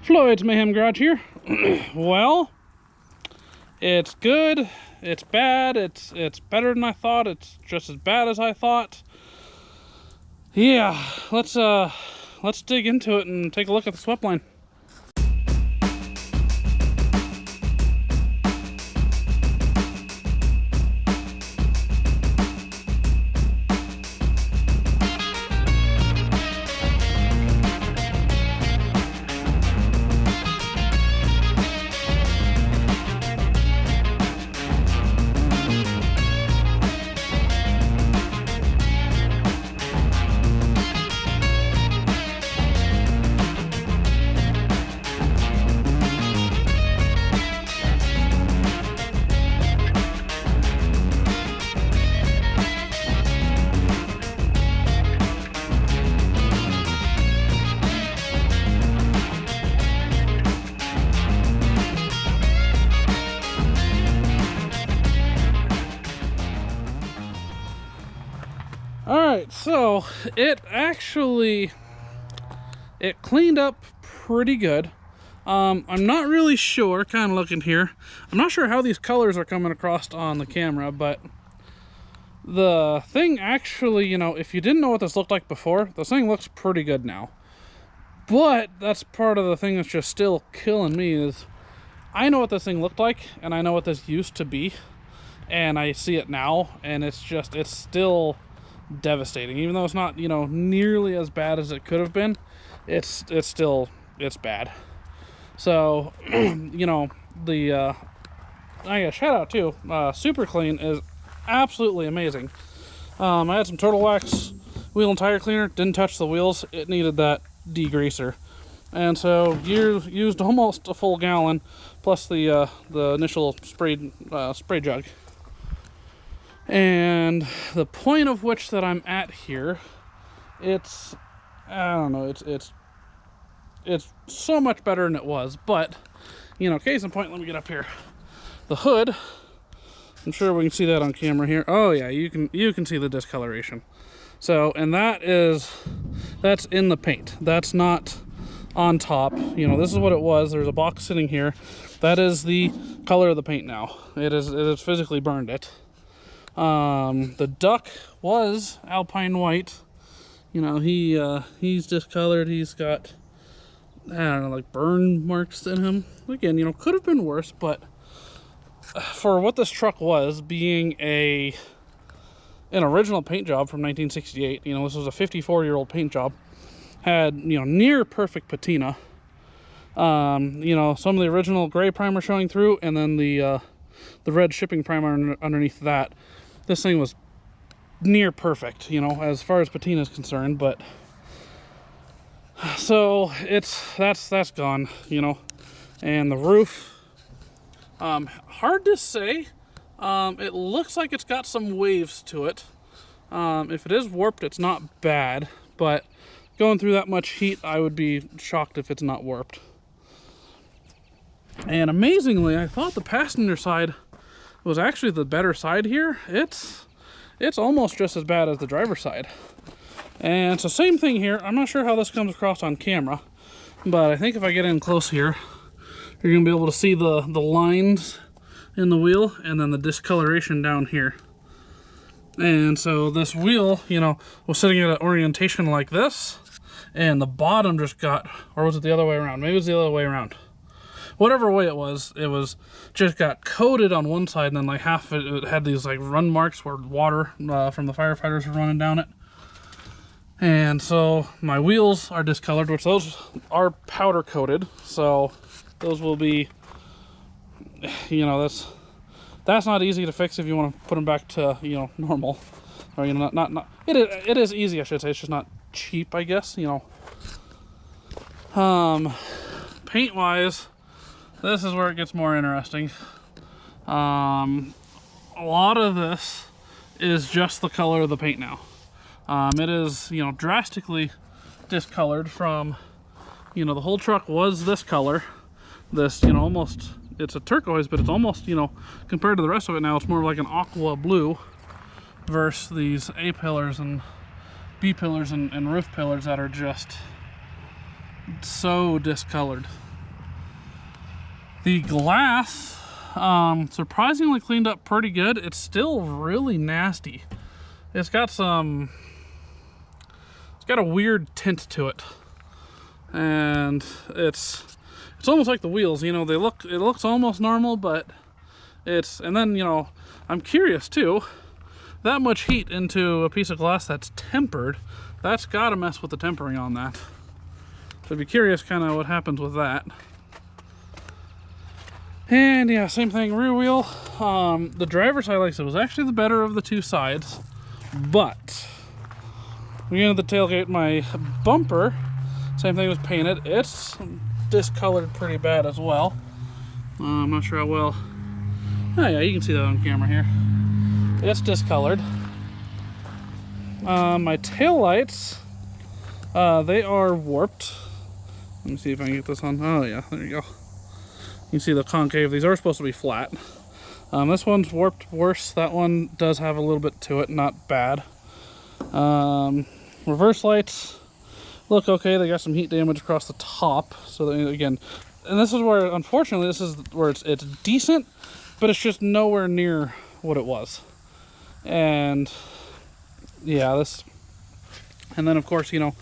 Floyd's Mayhem Garage here. Well, it's good, it's bad, it's better than I thought, it's just as bad as I thought. Yeah, let's dig into it and take a look at the Sweptline. Alright, so it cleaned up pretty good. I'm not really sure, kind of looking here, I'm not sure how these colors are coming across on the camera, but the thing actually, you know, if you didn't know what this looked like before, this thing looks pretty good now. But that's part of the thing that's just still killing me is I know what this thing looked like, and I know what this used to be, and I see it now, and it's still devastating. Even though it's not, you know, nearly as bad as it could have been, it's bad. So you know, I got shout out too, Super Clean is absolutely amazing. I had some Turtle Wax wheel and tire cleaner, didn't touch the wheels, it needed that degreaser, and so you used almost a full gallon plus the initial spray jug. And the point of which that I'm at here, it's, I don't know, it's so much better than it was. But, you know, case in point, let me get up here. The hood, I'm sure we can see that on camera here. Oh yeah, you can see the discoloration. So, and that's in the paint. That's not on top. You know, this is what it was. There's a box sitting here. That is the color of the paint now. It has physically burned it. The duck was alpine white. You know, he's discolored. He's got, I don't know, like burn marks in him. Again, you know, could have been worse, but for what this truck was, being an original paint job from 1968, you know, this was a 54-year-old paint job, had, you know, near perfect patina. You know, some of the original gray primer showing through, and then the red shipping primer underneath that. This thing was near perfect, you know, as far as patina is concerned. But so that's gone, you know. And the roof, hard to say. It looks like it's got some waves to it. If it is warped, it's not bad, but going through that much heat, I would be shocked if it's not warped. And amazingly, I thought the passenger side was actually the better side here. It's almost just as bad as the driver's side. And so same thing here. I'm not sure how this comes across on camera, but I think if I get in close here, you're gonna be able to see the lines in the wheel and then the discoloration down here. And so this wheel, you know, was sitting at an orientation like this, and the bottom just got, or was it the other way around? Maybe it was the other way around. Whatever way it was just got coated on one side, and then like half of it had these like run marks where water from the firefighters were running down it. And so my wheels are discolored, which those are powder coated, so those will be, you know, that's not easy to fix if you want to put them back to, you know, normal, or, you know, not it is easy, I should say. It's just not cheap, I guess, you know. Paint wise, this is where it gets more interesting. A lot of this is just the color of the paint now. It is, you know, drastically discolored from, you know, the whole truck was this color. This, you know, almost, it's a turquoise, but it's almost, you know, compared to the rest of it now, it's more like an aqua blue versus these A pillars and B pillars and roof pillars that are just so discolored. The glass, surprisingly cleaned up pretty good. It's still really nasty. It's got a weird tint to it. And it's almost like the wheels, you know, it looks almost normal, but and then, you know, I'm curious too, that much heat into a piece of glass that's tempered, that's gotta mess with the tempering on that. So I'd be curious kind of what happens with that. And yeah, same thing, rear wheel. The driver's side, like I said, was actually the better of the two sides, but we into the tailgate, my bumper, same thing was painted. It's discolored pretty bad as well. I'm not sure how well. Oh yeah, you can see that on camera here. It's discolored. My taillights, they are warped. Let me see if I can get this on. Oh yeah, there you go. You can see the concave. These are supposed to be flat. This one's warped worse. That one does have a little bit to it, not bad. Reverse lights look okay. They got some heat damage across the top. So that, again, and this is where, unfortunately, this is where it's decent, but it's just nowhere near what it was. And yeah, and then of course, you know,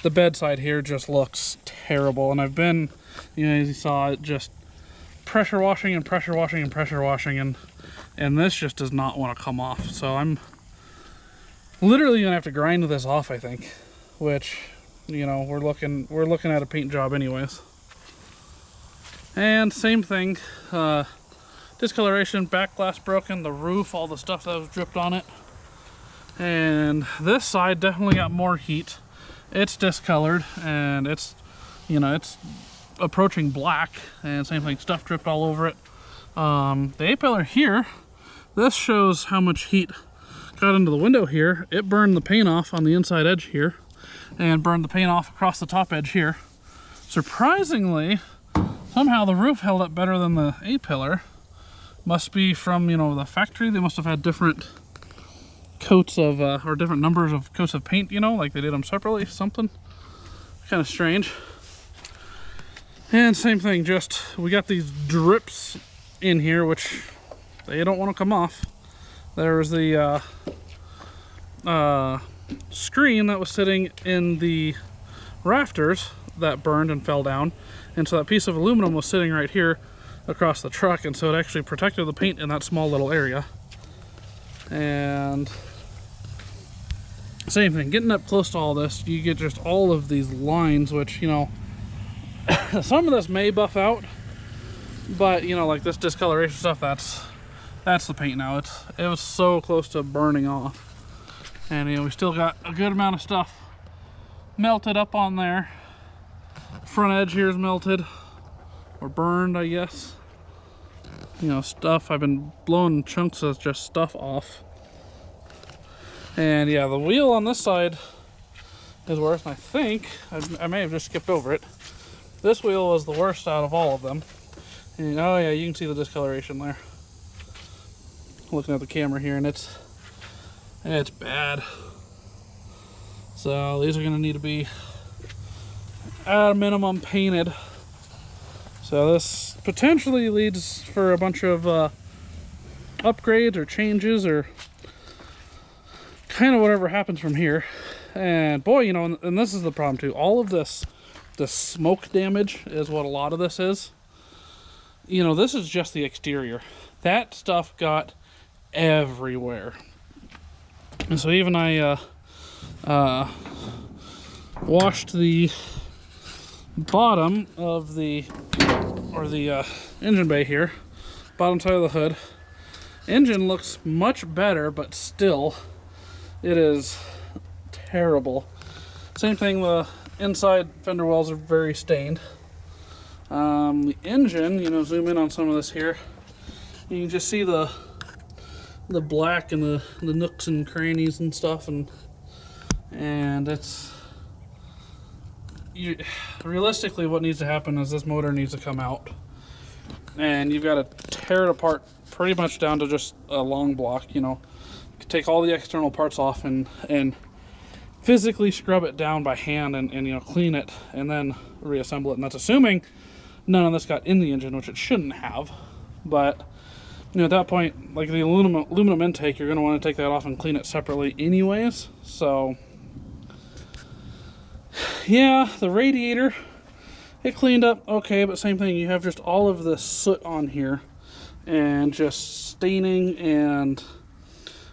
the bedside here just looks terrible. And I've been, you know, as you saw, it just pressure washing and pressure washing and pressure washing, and this just does not want to come off. So I'm literally gonna have to grind this off, I think, which, you know, we're looking at a paint job anyways. And same thing, discoloration, back glass broken, the roof, all the stuff that was dripped on it. And this side definitely got more heat. It's discolored, and it's, you know, it's approaching black, and same thing, stuff dripped all over it. The A-pillar here, this shows how much heat got into the window here. It burned the paint off on the inside edge here, and burned the paint off across the top edge here. Surprisingly, somehow the roof held up better than the A-pillar. Must be from, you know, the factory. They must have had different coats of, or different numbers of coats of paint, you know, like they did them separately, something. Kind of strange. And same thing, just, we got these drips in here, which they don't want to come off. There was the screen that was sitting in the rafters that burned and fell down. And so that piece of aluminum was sitting right here across the truck, and so it actually protected the paint in that small little area. And same thing, getting up close to all this, you get just all of these lines, which, you know, some of this may buff out, but, you know, like this discoloration stuff, that's the paint now. It was so close to burning off. And, you know, we still got a good amount of stuff melted up on there. Front edge here is melted, or burned, I guess. You know, stuff, I've been blowing chunks of just stuff off. And yeah, the wheel on this side is worse, and I think, I may have just skipped over it. This wheel was the worst out of all of them. And, oh yeah, you can see the discoloration there. Looking at the camera here, and it's bad. So these are gonna need to be at a minimum painted. So this potentially leads for a bunch of upgrades or changes or kind of whatever happens from here. And boy, you know, and this is the problem too. All of this, the smoke damage is what a lot of this is. You know, this is just the exterior. That stuff got everywhere. And so even I washed the bottom of the engine bay here, bottom side of the hood. Engine looks much better, but still it is terrible. Same thing, the inside fender wells are very stained. The engine, you know, zoom in on some of this here, you can just see the black and the nooks and crannies and stuff, and it's, realistically what needs to happen is this motor needs to come out, and you've got to tear it apart pretty much down to just a long block. You know, take all the external parts off and physically scrub it down by hand and you know, clean it and then reassemble it. And that's assuming none of this got in the engine, which it shouldn't have. But you know, at that point, like the aluminum intake, you're going to want to take that off and clean it separately anyways. So yeah, the radiator, it cleaned up okay, but same thing, you have just all of this soot on here and just staining, and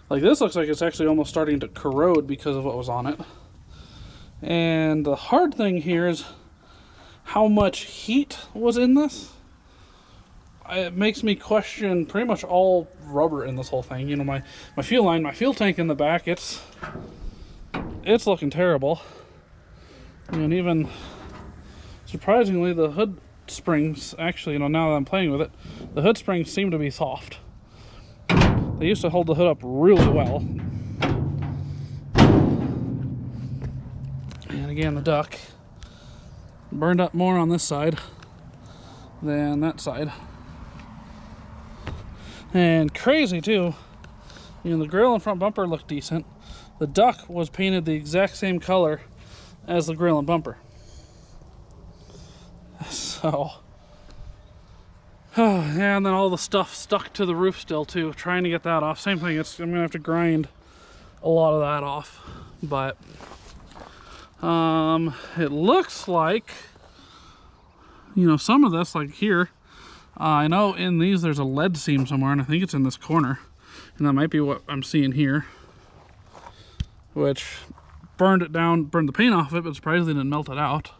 like this looks like it's actually almost starting to corrode because of what was on it. And the hard thing here is how much heat was in this. It makes me question pretty much all rubber in this whole thing. You know, my fuel line, my fuel tank in the back, it's looking terrible. And even surprisingly, the hood springs, actually, you know, now that I'm playing with it, the hood springs seem to be soft. They used to hold the hood up really well. And again, the duck burned up more on this side than that side. And crazy too, you know, the grill and front bumper looked decent. The duck was painted the exact same color as the grill and bumper. So, oh, yeah, and then all the stuff stuck to the roof still too, trying to get that off. Same thing, I'm gonna have to grind a lot of that off. But it looks like, you know, some of this, like here, I know in these there's a lead seam somewhere, and I think it's in this corner, and that might be what I'm seeing here, which burned it down, burned the paint off of it, but surprisingly didn't melt it out.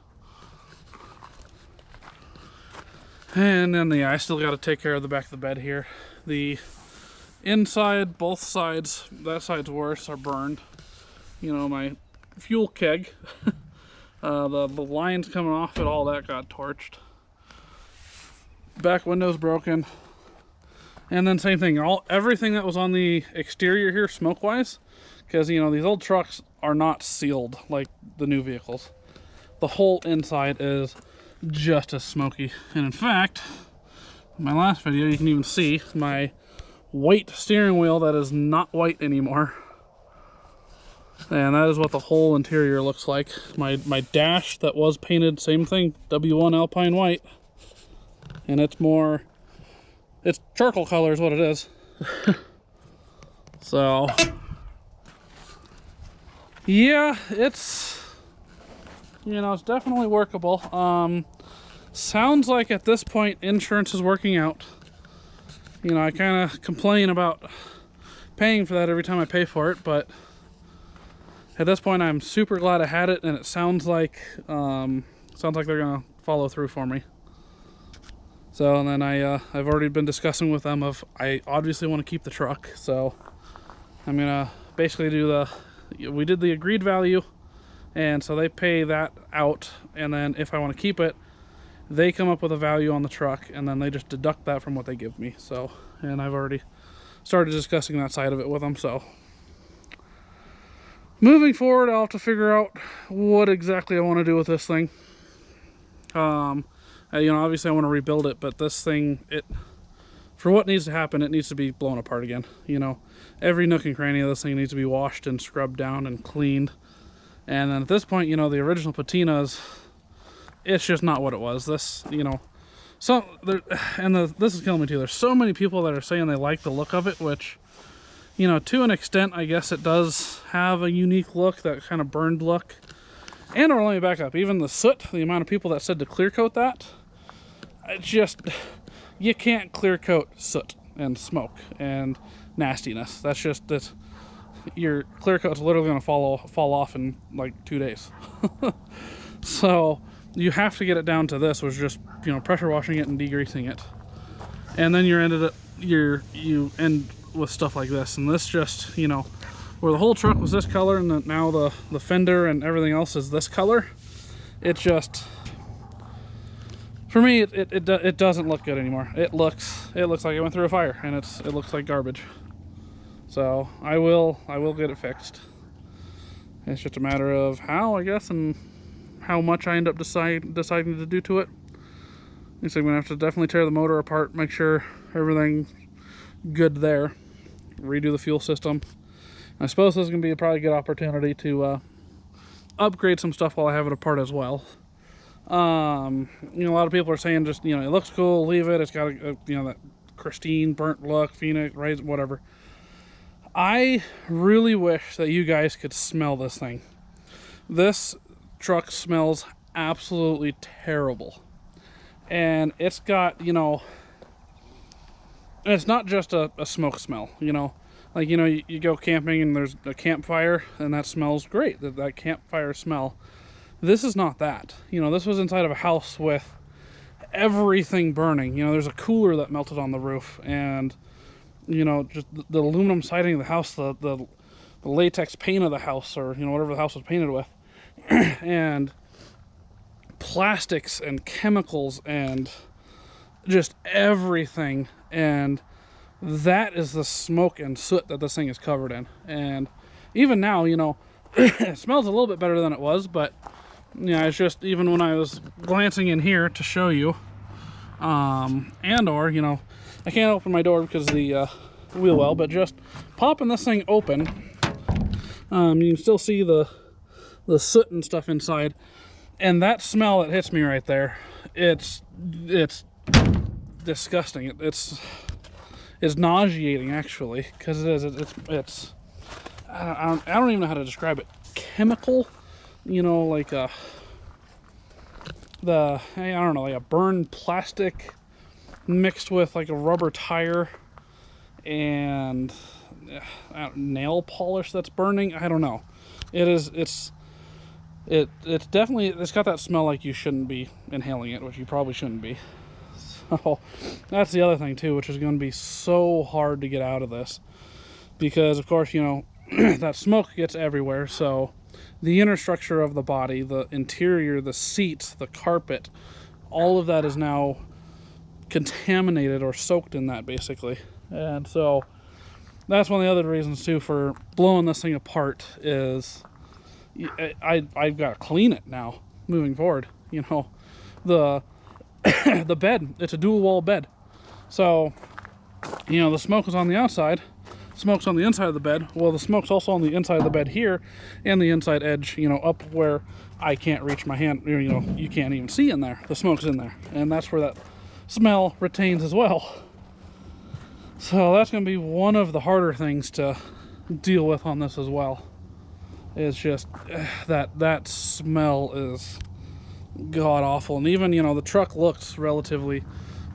And then yeah, I still got to take care of the back of the bed here. The inside, both sides, that side's worse, are burned. You know, my fuel keg, the lines coming off it, all that got torched. Back window's broken. And then same thing, everything that was on the exterior here, smoke-wise, because, you know, these old trucks are not sealed like the new vehicles. The whole inside is just as smoky. And in fact, in my last video, you can even see my white steering wheel that is not white anymore. And that is what the whole interior looks like. My dash that was painted, same thing, W1 Alpine white. And it's charcoal color is what it is. So, yeah, it's, you know, it's definitely workable. Sounds like at this point insurance is working out. You know, I kind of complain about paying for that every time I pay for it, but at this point I'm super glad I had it, and it sounds like they're gonna follow through for me. So, and then I've already been discussing with them I obviously want to keep the truck, so I'm gonna basically we did the agreed value, and so they pay that out, and then if I want to keep it, they come up with a value on the truck, and then they just deduct that from what they give me. So, and I've already started discussing that side of it with them. So moving forward, I'll have to figure out what exactly I want to do with this thing. You know, obviously I want to rebuild it, but this thing, for what needs to happen, it needs to be blown apart again. You know, every nook and cranny of this thing needs to be washed and scrubbed down and cleaned. And then at this point, you know, the original patinas, it's just not what it was. This, you know, this is killing me too. There's so many people that are saying they like the look of it, which, you know, to an extent, I guess it does have a unique look, that kind of burned look. And or let me back up, even the soot, the amount of people that said to clear coat that, it's just, you can't clear coat soot and smoke and nastiness. That's just, your clear coat's literally going to fall off in like 2 days. So you have to get it down to this, which is just, you know, pressure washing it and degreasing it. And then you end with stuff like this. And this just, you know, where the whole truck was this color, and then now the fender and everything else is this color, it just, for me, it doesn't look good anymore. It looks like it went through a fire, and it looks like garbage. So I will get it fixed. It's just a matter of how, I guess, and how much I end up deciding to do to it. So I'm gonna have to definitely tear the motor apart, make sure everything's good there, redo the fuel system. I suppose this is gonna be probably a good opportunity to upgrade some stuff while I have it apart as well. You know, a lot of people are saying just, you know, it looks cool, leave it. It's got a you know, that pristine burnt look, phoenix, right, whatever. I really wish that you guys could smell this thing. This truck smells absolutely terrible. And it's got, you know, it's not just a smoke smell, you know. Like, you know, you go camping and there's a campfire and that smells great, that campfire smell. This is not that. You know, this was inside of a house with everything burning. You know, there's a cooler that melted on the roof, and, you know, just the aluminum siding of the house, the latex paint of the house, or, you know, whatever the house was painted with, and plastics and chemicals and just everything. And that is the smoke and soot that this thing is covered in. And even now, you know, it smells a little bit better than it was, but yeah, it's just, even when I was glancing in here to show you, and or, you know, I can't open my door because of the wheel well, but just popping this thing open, you can still see the soot and stuff inside, and that smell that hits me right there, it's disgusting. It's nauseating, actually, because it is. It's I don't even know how to describe it. Chemical, you know, like I don't know, like a burned plastic mixed with like a rubber tire and nail polish that's burning. I don't know. It's definitely, it's got that smell like you shouldn't be inhaling it, which you probably shouldn't be. So that's the other thing too, which is going to be so hard to get out of this, because of course, you know, that smoke gets everywhere. So the inner structure of the body, the interior, the seats, the carpet, all of that is now contaminated or soaked in that, basically. And so that's one of the other reasons too for blowing this thing apart is I've got to clean it now moving forward. You know, the bed, it's a dual wall bed, so, you know, the smoke is on the outside, smoke's on the inside of the bed. Well, the smoke's also on the inside of the bed here, and the inside edge, you know, up where I can't reach my hand, you know, you can't even see in there. The smoke's in there, and that's where that smell retains as well. So that's going to be one of the harder things to deal with on this as well. It's just that smell is god awful. And even, you know, the truck looks relatively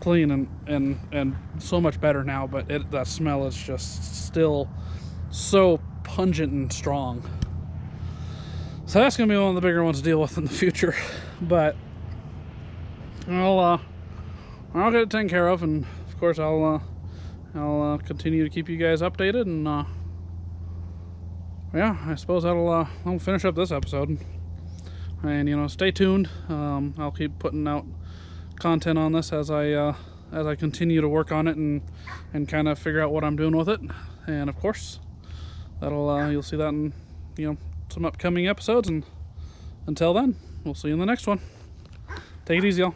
clean and so much better now, but that smell is just still so pungent and strong. So that's gonna be one of the bigger ones to deal with in the future. But I'll get it taken care of, and of course I'll continue to keep you guys updated. And yeah, I suppose I'll finish up this episode. And, you know, stay tuned. I'll keep putting out content on this as I continue to work on it and kind of figure out what I'm doing with it. And of course, you'll see that in, you know, some upcoming episodes. And until then, we'll see you in the next one. Take it easy, y'all.